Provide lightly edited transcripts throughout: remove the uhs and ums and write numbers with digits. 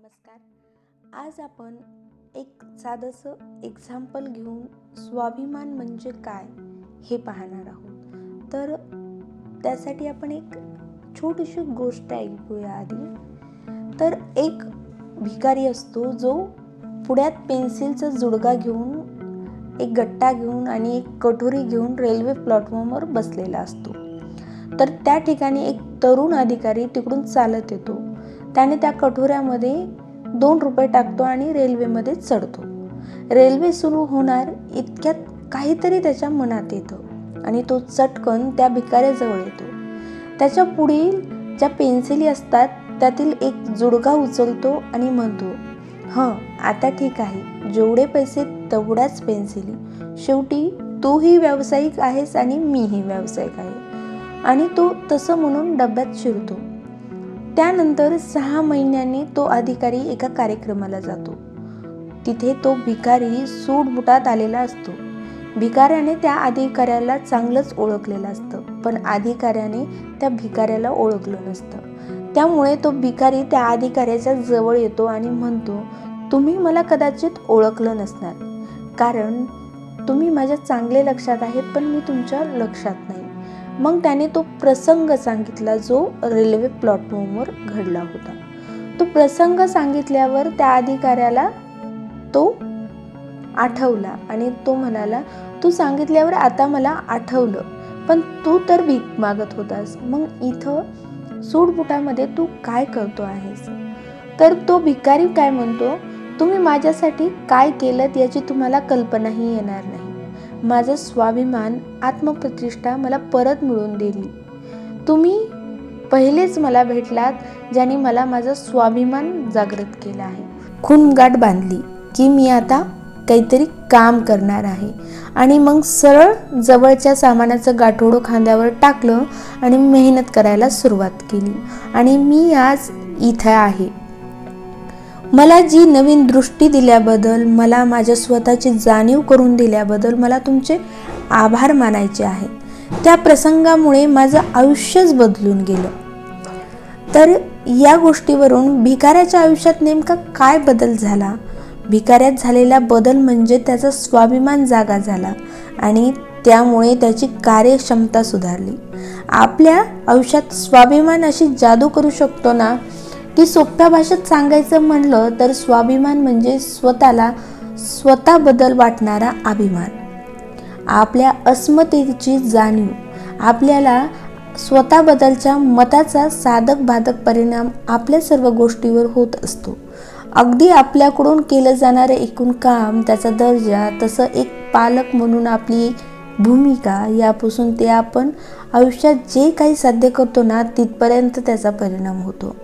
नमस्कार. आज आपण एक साधंसं एक्झाम्पल घेऊन स्वाभिमान म्हणजे काय हे पाहणार आहोत. तर त्यासाठी आपण एक छोटीशी गोष्ट ऐकूया आधी. तर एक भिकारी असतो जो पुढ्यात पेन्सिलचा जुडगा घेऊन, एक गट्टा घेऊन आणि एक कटोरी घेऊन रेल्वे प्लॅटफॉर्मवर बसलेला असतो. तर त्या ठिकाणी एक तरुण अधिकारी तिकडून चालत येतो. त्याने त्या कटोऱ्यामध्ये 2 रुपये टाकतो आणि रेल्वेमध्ये चढतो. रेल्वे सुरू होणार इतक्यात काहीतरी त्याच्या मनात येतं आणि तो चटकन त्या भिकाऱ्याजवळ येतो. त्याच्या पुढील ज्या पेन्सिली असतात त्यातील एक जुडगा उचलतो आणि म्हणतो, आता ठीक आहे, जेवढे पैसे तेवढ्याच पेन्सिली. शेवटी तूही व्यावसायिक आहेस आणि मीही व्यावसायिक आहे. आणि तो तसं म्हणून डब्यात शिरतो. त्यानंतर 6 महिन्यांनी तो अधिकारी एका कार्यक्रमाला जातो. तिथे तो भिकारी सूटबुटात आलेला असतो. भिकाऱ्याने त्या अधिकाऱ्याला चांगलंच ओळखलेलं असतं, पण अधिकाऱ्याने त्या भिकाऱ्याला ओळखलं नसतं. त्यामुळे तो भिकारी त्या अधिकाऱ्याच्या जवळ येतो आणि म्हणतो, तुम्ही मला कदाचित ओळखलं नसणार, कारण तुम्ही माझ्या चांगले लक्षात आहेत, पण मी तुमच्या लक्षात नाही. मग त्याने तो प्रसंग सांगितला जो रेल्वे प्लॅटफॉर्मवर घडला होता. तो प्रसंग सांगितल्यावर त्या अधिकाऱ्याला तो आठवला आणि तो म्हणाला, तू सांगितल्यावर आता मला आठवलं, पण तू तर भीक मागत होतास, मग इथं सूटबुटामध्ये तू काय करतो आहेस? तर तो भिकारी काय म्हणतो, तुम्ही माझ्यासाठी काय केलं याची तुम्हाला कल्पनाही येणार नाही. माझं स्वाभिमान, आत्मप्रतिष्ठा मला परत मिळवून दिली. तुम्ही पहिलेच मला भेटलात, ज्याने मला माझा स्वाभिमान जागृत केला आहे. खूणगाठ बांधली की मी आता काहीतरी काम करणार आहे. आणि मग सरळ जवळच्या सामानाचं गाठोडं खांद्यावर टाकलं आणि मेहनत करायला सुरुवात केली. आणि मी आज इथे आहे. मला जी नवीन दृष्टी दिल्याबद्दल, मला माझ्या स्वतःची जाणीव करून दिल्याबद्दल मला तुमचे आभार मानायचे आहेत. त्या प्रसंगामुळे माझं आयुष्यच बदलून गेलं. तर या गोष्टीवरून भिकाऱ्याच्या आयुष्यात नेमका काय बदल झाला? भिकाऱ्यात झालेला बदल म्हणजे त्याचा स्वाभिमान जागा झाला आणि त्यामुळे त्याची कार्यक्षमता सुधारली. आपल्या आयुष्यात स्वाभिमान अशी जादू करू शकतो ना, की सोप्या भाषेत सांगायचं म्हणलं तर स्वाभिमान म्हणजे स्वतःबद्दल वाटणारा अभिमान, आपल्या अस्मितेची जाणीव, आपल्याला स्वतःबद्दलच्या मताचा साधक बाधक परिणाम आपल्या सर्व गोष्टीवर होत असतो. अगदी आपल्याकडून केलं जाणारं एकूण काम, त्याचा दर्जा, तसं एक पालक म्हणून आपली भूमिका, यापासून ते आपण आयुष्यात जे काही साध्य करतो ना, तिथपर्यंत त्याचा परिणाम होतो.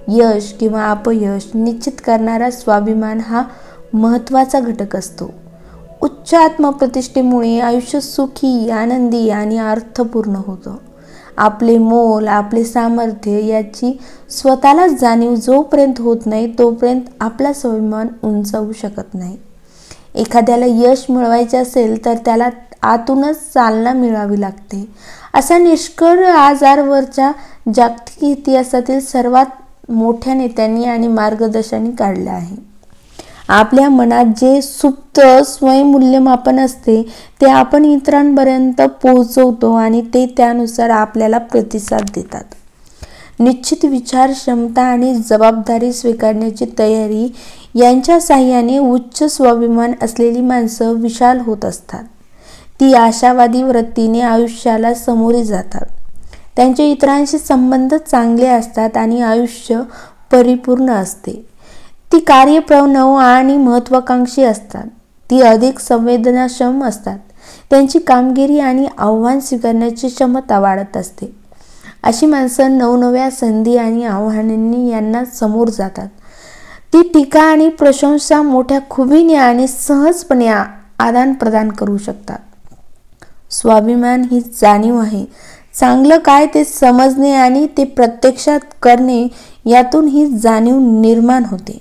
यश किंवा अपयश निश्चित करणारा स्वाभिमान हा महत्त्वाचा घटक असतो. उच्च आत्मप्रतिष्ठेमुळे आयुष्य सुखी, आनंदी आणि अर्थपूर्ण होतं. आपले मोल, आपले सामर्थ्य याची स्वतःला जाणीव जोपर्यंत होत नाही तोपर्यंत आपला स्वाभिमान उंचावू शकत नाही. एखाद्याला यश मिळवायचे असेल तर त्याला आतूनच चालना मिळावी लागते. असा निष्कर्ष आजवरच्या जागतिक इतिहासातील सर्वात मोठ्या नेत्यांनी आणि मार्गदर्शकांनी काढला आहे. आपल्या मनात जे सुप्त स्वयंमूल्यमापन असते ते आपण इतरांपर्यंत पोहोचवतो आणि ते त्यानुसार आपल्याला प्रतिसाद देतात. निश्चित विचार क्षमता आणि जबाबदारी स्वीकारण्याची तयारी यांच्या साहाय्याने उच्च स्वाभिमान असलेली माणसं विशाल होत असतात. ती आशावादी वृत्तीने आयुष्याला सामोरी जातात. त्यांचे इतरांशी संबंध चांगले असतात आणि आयुष्य परिपूर्ण असते. ती कार्यप्रवण आणि महत्त्वाकांक्षी असतात. ती अधिक संवेदनाक्षम असतात. त्यांची कामगिरी आणि आव्हान स्वीकारण्याची क्षमता वाढत असते. अशी माणसं नवनव्या संधी आणि आव्हानांनी यांना समोर जातात. ती टीका आणि प्रशंसा मोठ्या खुबीने आणि सहजपणे आदान प्रदान करू शकतात. स्वाभिमान ही जाणीव आहे. चांगलं काय ते समजणे आणि ते प्रत्यक्षात करणे, यातून ही जाणीव निर्माण होते.